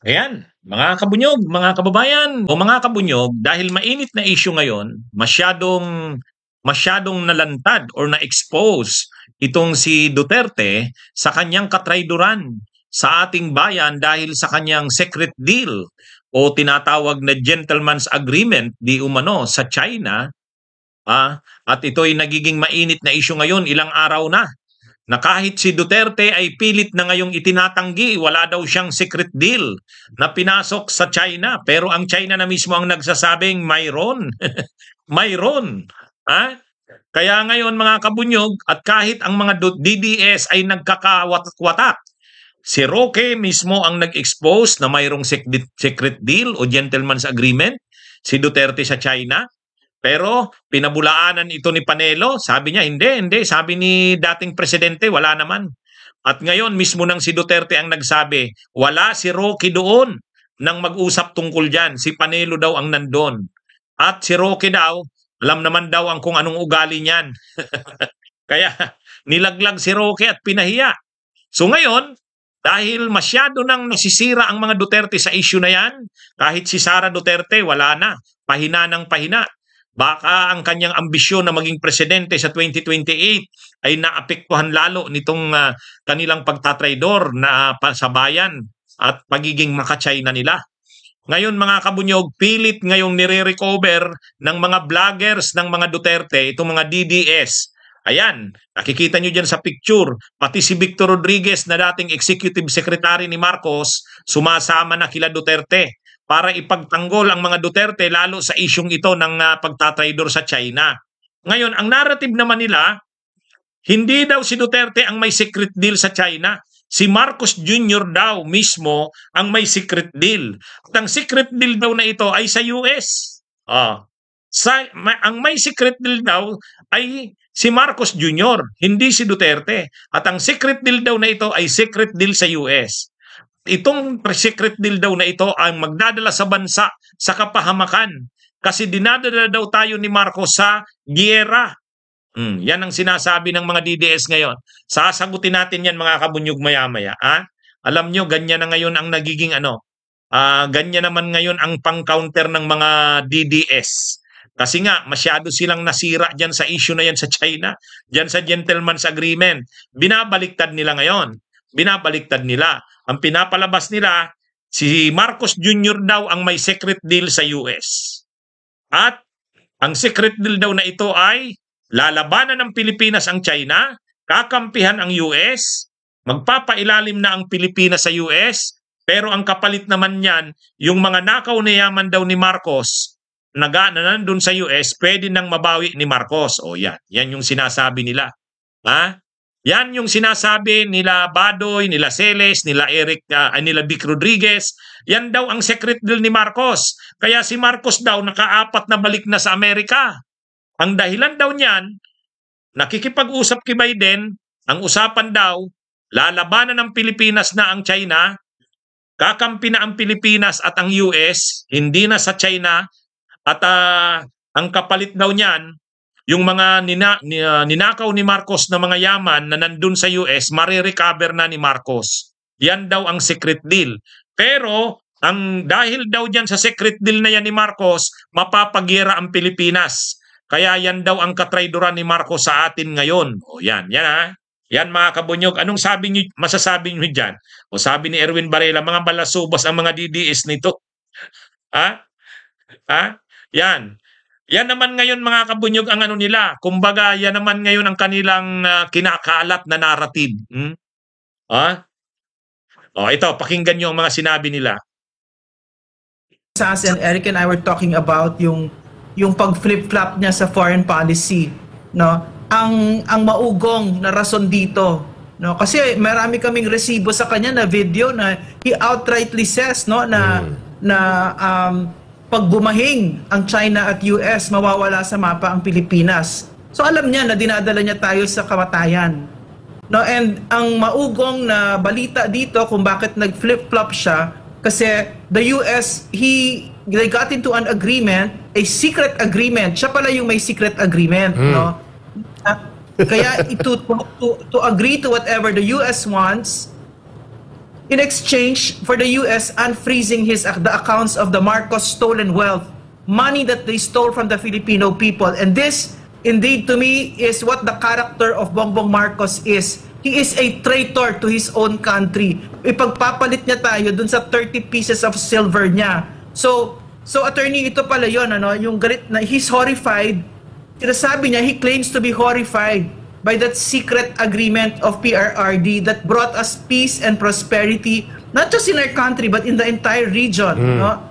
Ayan, mga kabunyog, mga kababayan o mga kabunyog, dahil mainit na issue ngayon, masyadong nalantad or na-expose itong si Duterte sa kanyang katrayduran sa ating bayan dahil sa kanyang secret deal o tinatawag na gentleman's agreement di umano sa China. At ito'y nagiging mainit na issue ngayon, ilang araw na kahit si Duterte ay pilit na ngayong itinatanggi, wala daw siyang secret deal na pinasok sa China. Pero ang China na mismo ang nagsasabing mayroon. Mayroon. Ha? Kaya ngayon mga kabunyog, at kahit ang mga DDS ay nagkakawatak-watak, si Roque mismo ang nag-expose na mayroong secret deal o gentleman's agreement, si Duterte sa China. Pero pinabulaanan ito ni Panelo, sabi niya hindi, sabi ni dating presidente wala naman. At ngayon mismo nang si Duterte ang nagsabi, wala si Roque doon nang mag-usap tungkol diyan, si Panelo daw ang nandoon. At si Roque daw, alam naman daw ang kung anong ugali niyan. Kaya nilaglag si Roque at pinahiya. So ngayon, dahil masyado nang nasisira ang mga Duterte sa issue na yan, kahit si Sara Duterte wala na, pahina ng pahina. Baka ang kanyang ambisyon na maging presidente sa 2028 ay naapektuhan lalo nitong kanilang pagtatraydor na sa bayan at pagiging maka-China nila. Ngayon mga kabunyog, pilit ngayong nire-recover ng mga vloggers ng mga Duterte, itong mga DDS. Ayan, nakikita nyo dyan sa picture, pati si Victor Rodriguez na dating executive secretary ni Marcos, sumasama na kila Duterte para ipagtanggol ang mga Duterte lalo sa isyong ito ng pagtatraydor sa China. Ngayon, ang narrative naman nila, hindi daw si Duterte ang may secret deal sa China. Si Marcos Jr. daw mismo ang may secret deal. At ang secret deal daw na ito ay sa US. Ang may secret deal daw ay si Marcos Jr., hindi si Duterte. At ang secret deal daw na ito ay secret deal sa US. Itong secret deal daw na ito ang magdadala sa bansa sa kapahamakan kasi dinadala daw tayo ni Marcos sa giyera. Yan ang sinasabi ng mga DDS ngayon. Sasagutin natin yan mga kabunyog maya-maya. Alam nyo, ganyan na ngayon ang nagiging ganyan naman ngayon ang pang-counter ng mga DDS. Kasi nga, masyado silang nasira dyan sa issue na yan sa China, dyan sa gentleman's agreement. Binabaliktad nila ngayon. Binabaliktad nila. Ang pinapalabas nila, si Marcos Jr. daw ang may secret deal sa US. At ang secret deal daw na ito ay lalabanan ng Pilipinas ang China, kakampihan ang US, magpapailalim na ang Pilipinas sa US, pero ang kapalit naman yan, yung mga nakaw na yaman daw ni Marcos na nandun sa US, pwede nang mabawi ni Marcos. O yan yung sinasabi nila. Yan yung sinasabi nila Badoy, nila Celes, nila nila Vic Rodriguez. Yan daw ang secret deal ni Marcos. Kaya si Marcos daw nakaapat na balik na sa Amerika. Ang dahilan daw niyan, nakikipag-usap kay Biden, ang usapan daw, lalabanan ng Pilipinas na ang China, kakampi na ang Pilipinas at ang US, hindi na sa China, at ang kapalit daw niyan, yung mga ninakaw ni Marcos na mga yaman na nandun sa US, marirecover na ni Marcos. Yan daw ang secret deal. Pero dahil daw dyan sa secret deal na yan ni Marcos, mapapagyera ang Pilipinas. Kaya yan daw ang katrayduran ni Marcos sa atin ngayon. O yan Yan mga kabunyog. Anong masasabi nyo dyan? O sabi ni Erwin Varela, mga balasubas ang mga DDS nito. Yan. Yan naman ngayon mga kabunyog ang nila. Kumbaga yan naman ngayon ang kanilang kinakalat na narrative. Ito, pakinggan nyo ang mga sinabi nila. Sas and Eric and I were talking about yung pag-flip-flop niya sa foreign policy, no? Ang maugong na rason dito, no? Kasi marami kaming resibo sa kanya na video na he outrightly says, no, na pag bumahing ang China at US, mawawala sa mapa ang Pilipinas. So alam niya na dinadala niya tayo sa kamatayan. No, and ang maugong na balita dito kung bakit nag-flip-flop siya, kasi the US, they got into an agreement, a secret agreement. Siya pala yung may secret agreement, no? Kaya to agree to whatever the US wants, in exchange for the US unfreezing the accounts of the Marcos stolen wealth, money that they stole from the Filipino people. And this, indeed, to me, is what the character of Bongbong Marcos is. He is a traitor to his own country. Ipagpapalit niya tayo dun sa 30 pieces of silver niya. So attorney, ito pala yun, yung galit na, he's horrified. Sinasabi niya, he claims to be horrified by that secret agreement of PRRD that brought us peace and prosperity, not just in our country, but in the entire region. No?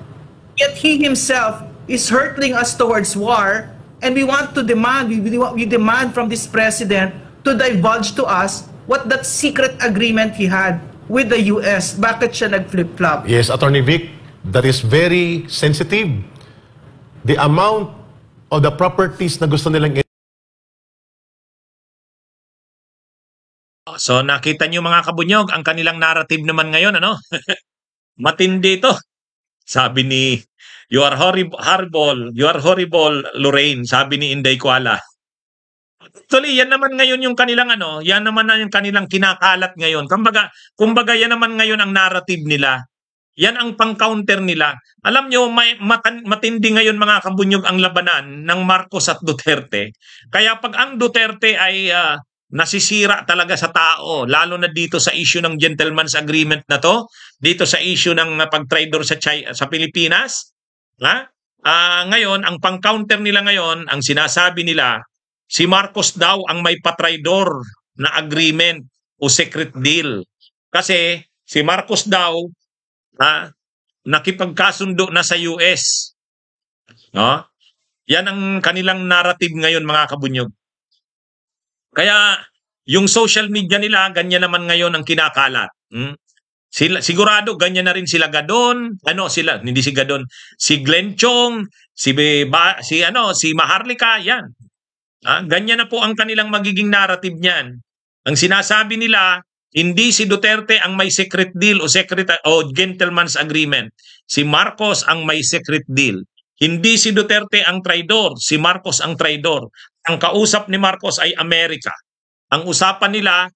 Yet he himself is hurtling us towards war, and we want to demand, we demand from this president to divulge to us what that secret agreement he had with the US. Bakit siya nag-flip-flop? Yes, Attorney Vic, that is very sensitive. The amount of the properties na gusto nilang So nakita niyo mga kabunyog, ang kanilang narrative naman ngayon, matindi ito. Sabi ni, you are horrible, Lorraine, sabi ni Inday Kuala. Actually, yan naman ngayon yung kanilang yan naman na yung kanilang kinakalat ngayon. Kumbaga yan naman ngayon ang narrative nila. Yan ang pang-counter nila. Alam nyo, matindi ngayon mga kabunyog ang labanan ng Marcos at Duterte. Kaya pag ang Duterte ay nasisira talaga sa tao, lalo na dito sa issue ng gentleman's agreement na to, dito sa issue ng pag-traidor sa Pilipinas, ngayon, ang pang-counter nila ngayon, ang sinasabi nila, si Marcos daw ang may patraidor na agreement o secret deal. Kasi si Marcos daw, nakipagkasundo na sa US. No? Yan ang kanilang narrative ngayon mga kabunyog. Kaya yung social media nila, ganyan naman ngayon ang kinakalat. Sigurado ganyan na rin sila Gadon, hindi si Gadon, si Glenn Chong, si Maharlika, yan. Ganyan na po ang kanilang magiging narrative niyan. Ang sinasabi nila, hindi si Duterte ang may secret deal o gentleman's agreement. Si Marcos ang may secret deal. Hindi si Duterte ang traidor, si Marcos ang traidor. Ang kausap ni Marcos ay Amerika. Ang usapan nila,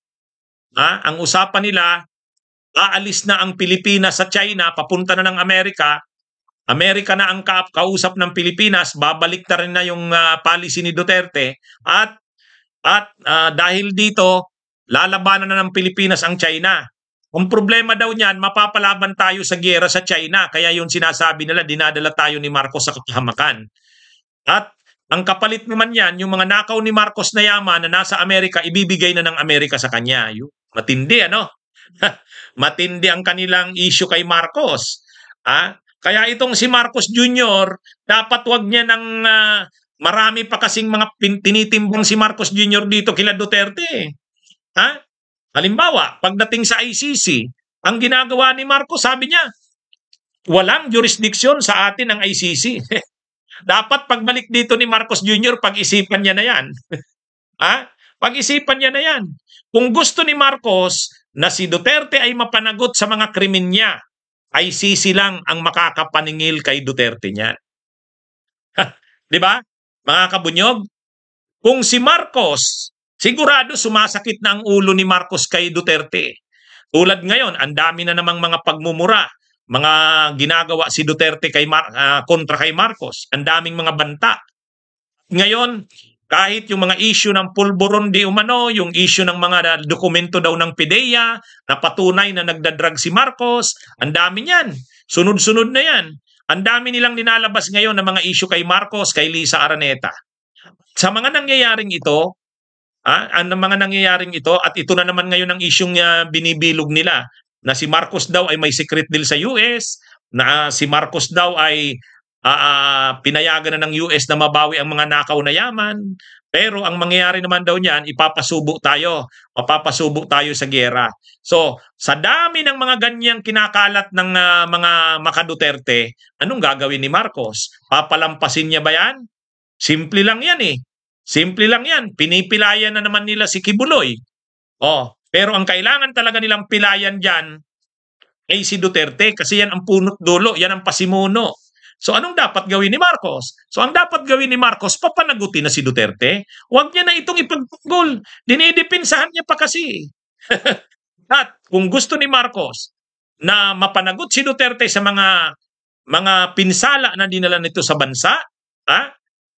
aalis na ang Pilipinas sa China, papunta na ng Amerika. Amerika na ang kausap ng Pilipinas, babalik na rin na yung policy ni Duterte. At dahil dito, lalabanan na ng Pilipinas ang China. Ang problema daw niyan, mapapalaban tayo sa giyera sa China. Kaya yung sinasabi nila, dinadala tayo ni Marcos sa kapahamakan. At ang kapalit naman yan, yung mga nakaw ni Marcos na yaman na nasa Amerika, ibibigay na ng Amerika sa kanya. Matindi, matindi ang kanilang issue kay Marcos. Kaya itong si Marcos Jr., dapat wag niya ng marami pa kasing mga tinitimbang si Marcos Jr. dito kila Duterte. Halimbawa, pagdating sa ICC, ang ginagawa ni Marcos, sabi niya, walang jurisdiction sa atin ang ICC. Dapat pagbalik dito ni Marcos Jr., pag-isipan niya na yan. Pag-isipan niya na yan. Kung gusto ni Marcos na si Duterte ay mapanagot sa mga krimen niya, ICC lang ang makakapaningil kay Duterte niyan. Di ba? Mga kabunyog, kung si Marcos, sigurado sumasakit na ang ulo ni Marcos kay Duterte. Tulad ngayon, ang dami na namang mga pagmumura, mga ginagawa si Duterte kontra kay Marcos. Ang daming mga banta. Ngayon, kahit yung mga issue ng pulburon di umano, yung issue ng mga dokumento daw ng PIDEA na patunay na nagdadrag si Marcos, ang dami niyan. Sunod-sunod na yan. Ang dami nilang ninalabas ngayon ng mga issue kay Marcos, kay Lisa Araneta. Sa mga nangyayaring ito, at ito na naman ngayon ang isyong binibilog nila, na si Marcos daw ay may secret deal sa US, na si Marcos daw ay pinayagan na ng US na mabawi ang mga nakaw na yaman. Pero ang mangyayari naman daw niyan, mapapasubo tayo sa giyera. So, sa dami ng mga ganyang kinakalat ng mga maka-Duterte, anong gagawin ni Marcos? Papalampasin niya ba yan? Simple lang yan Simple lang yan. Pinipilayan na naman nila si Kibuloy. Pero ang kailangan talaga nilang pilayan dyan ay si Duterte kasi yan ang punot dulo, yan ang pasimuno. So anong dapat gawin ni Marcos? So ang dapat gawin ni Marcos, papanagutin na si Duterte. Huwag niya na itong ipagtanggol. Dinidipinsahan niya pa kasi. At kung gusto ni Marcos na mapanagot si Duterte sa mga pinsala na dinala nito sa bansa,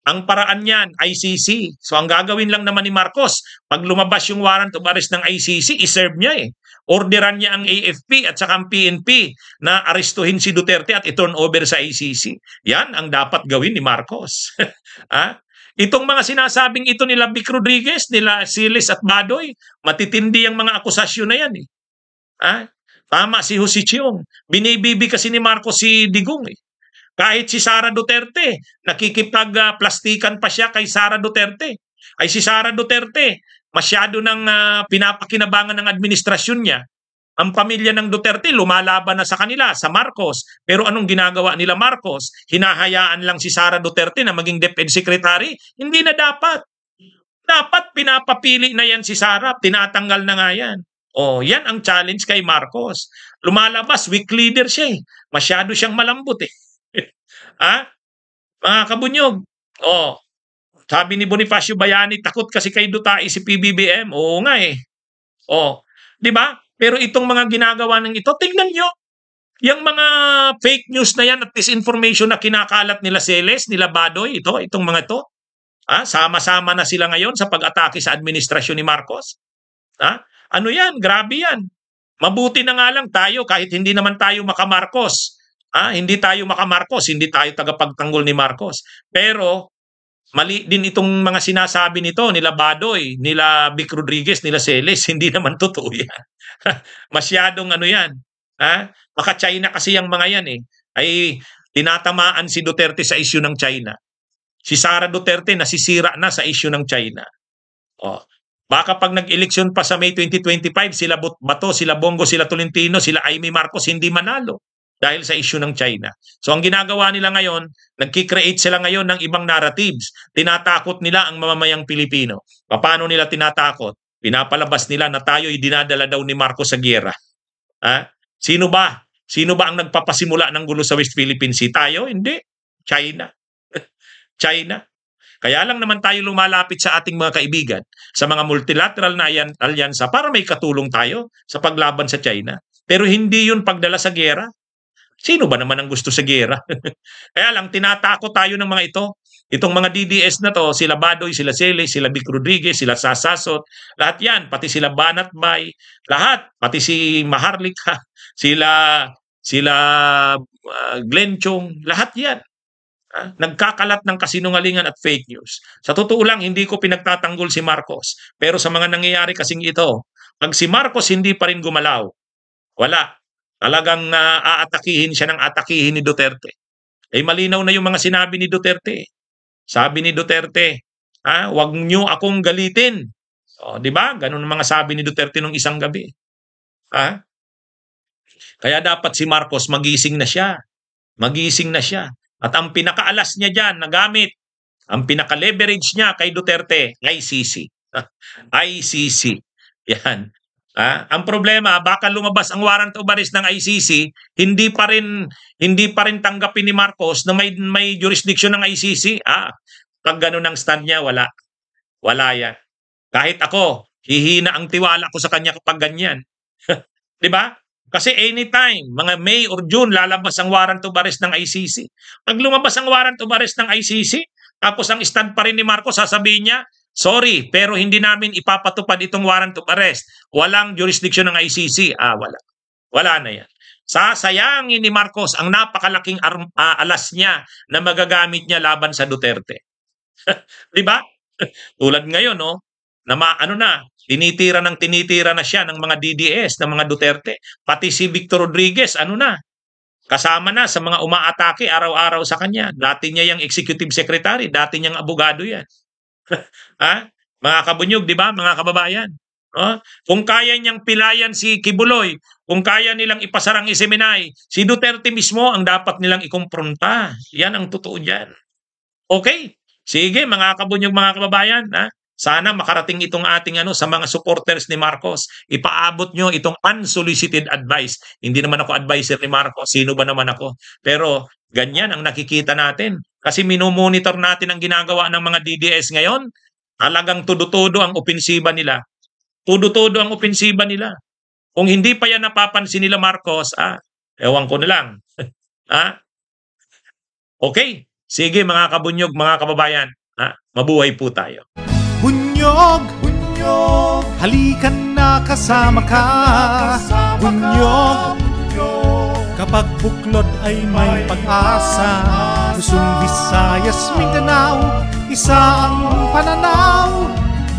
ang paraan niyan, ICC. So ang gagawin lang naman ni Marcos, pag lumabas yung warrant of arrest ng ICC, iserve niya eh. Orderan niya ang AFP at saka ang PNP na arestuhin si Duterte at i-turn over sa ICC. Yan ang dapat gawin ni Marcos. Itong mga sinasabing ito nila Vic Rodriguez, nila Siles at Badoy, matitindi ang mga akusasyon na yan eh. Tama si Jose Chiong. Binibibi kasi ni Marcos si Digong eh. Kahit si Sara Duterte, nakikipag-plastikan pa siya kay Sara Duterte. Ay si Sara Duterte, masyado nang pinapakinabangan ng administrasyon niya. Ang pamilya ng Duterte lumalaban na sa kanila, sa Marcos. Pero anong ginagawa nila Marcos? Hinahayaan lang si Sara Duterte na maging DepEd Secretary? Hindi na dapat. Dapat pinapapili na yan si Sara, tinatanggal na nga yan. Yan ang challenge kay Marcos. Lumalabas, weak leader siya eh. Masyado siyang malambot eh. Mga kabunyog. Sabi ni Bonifacio Bayani, takot kasi kay Dutai si PBBM. Oo nga eh. Di ba? Pero itong mga ginagawa ng ito, tingnan nyo. Yung mga fake news na yan at disinformation na kinakalat nila Celes, nila Badoy, itong mga ito. Sama-sama na sila ngayon sa pag-atake sa administrasyon ni Marcos. Ano yan? Grabe yan. Mabuti na nga lang tayo kahit hindi naman tayo makamarcos. Hindi tayo makamarcos, hindi tayo tagapagtanggol ni Marcos. Pero mali din itong mga sinasabi nito, nila Badoy, nila Vic Rodriguez, nila Celes, hindi naman totoo yan. Masyadong ano yan. Maka-China kasi yung mga yan eh. Ay tinatamaan si Duterte sa issue ng China. Si Sara Duterte nasisira na sa issue ng China. Baka pag nag-eleksyon pa sa May 2025, sila Bato, sila Bongo, sila Tolentino, sila Amy Marcos hindi manalo dahil sa issue ng China. So ang ginagawa nila ngayon, nagki-create sila ngayon ng ibang narratives. Tinatakot nila ang mamamayang Pilipino. Paano nila tinatakot? Pinapalabas nila na tayo'y dinadala daw ni Marcos sa giyera. Sino ba? Sino ba ang nagpapasimula ng gulo sa West Philippine Sea? Tayo? Hindi. China. China. Kaya lang naman tayo lumalapit sa ating mga kaibigan sa mga multilateral na alyansa para may katulong tayo sa paglaban sa China. Pero hindi yun pagdala sa giyera. Sino ba naman ang gusto sa giyera? Kaya lang tinatakot tayo ng mga ito. Itong mga DDS na to, sila Badoy, sila Celes, sila Vic Rodriguez, sila Sasasot, lahat yan, pati sila Banat Bay, lahat, pati si Maharlika, sila Glenn Chong, lahat yan. Nagkakalat ng kasinungalingan at fake news. Sa totoo lang, hindi ko pinagtatanggol si Marcos. Pero sa mga nangyayari kasing ito, pag si Marcos hindi pa rin gumalaw, wala. Talagang aatakihin siya ng atakihin ni Duterte. Malinaw na yung mga sinabi ni Duterte. Sabi ni Duterte, wag niyo akong galitin. Di ba? Ganun ang mga sabi ni Duterte nung isang gabi. Kaya dapat si Marcos magising na siya. Magising na siya. At ang pinakaalas niya dyan na gamit, ang pinaka-leverage niya kay Duterte, ICC. ICC. Yan. Ang problema, baka lumabas ang warrant of arrest ng ICC, hindi pa rin tanggapin ni Marcos na may jurisdiction ng ICC. Pag ganun ang stand niya, wala. Wala yan. Kahit ako, hihina ang tiwala ko sa kanya kapag ganyan. 'Di ba? Kasi anytime, mga May or June, lalabas ang warrant of arrest ng ICC. Pag lumabas ang warrant of arrest ng ICC, tapos ang stand pa rin ni Marcos, sasabihin niya, sorry, pero hindi namin ipapatupad itong warrant of arrest. Walang jurisdiction ng ICC. Wala. Wala na yan. Sasayangin ni Marcos ang napakalaking alas niya na magagamit niya laban sa Duterte. Di ba? Tulad ngayon, no? Na tinitira na siya ng mga DDS, ng mga Duterte. Pati si Victor Rodriguez, kasama na sa mga umaatake araw-araw sa kanya. Dati niya yung executive secretary, dati niyang abogado yan. Mga kabunyog, di ba? Mga kababayan. Kung kaya niyang pilayan si Kibuloy, kung kaya nilang ipasarang Seminay, si Duterte mismo ang dapat nilang ikumpronta. Yan ang totoo dyan. Okay? Sige, mga kabunyog, mga kababayan, sana makarating itong ating sa mga supporters ni Marcos. Ipaabot nyo itong unsolicited advice. Hindi naman ako advisor ni Marcos. Sino ba naman ako? Pero ganyan ang nakikita natin. Kasi minomonitor natin ang ginagawa ng mga DDS ngayon. Talagang todo-todo ang opensiba nila. Todo-todo ang opensiba nila. Kung hindi pa yan napapansin nila Marcos, ewan ko na lang. Okay, sige mga kabunyog, mga kababayan, mabuhay po tayo. Bunyog, bunyog, halikan na kasama ka. Bunyog, kapag buklod ay may pag-asa. Luzon, Visayas, Mindanao, isa ang pananaw.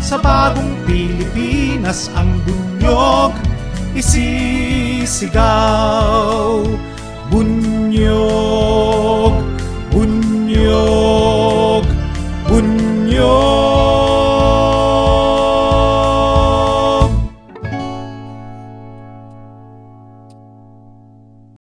Sa bagong Pilipinas ang bunyog isisigaw. Bunyog.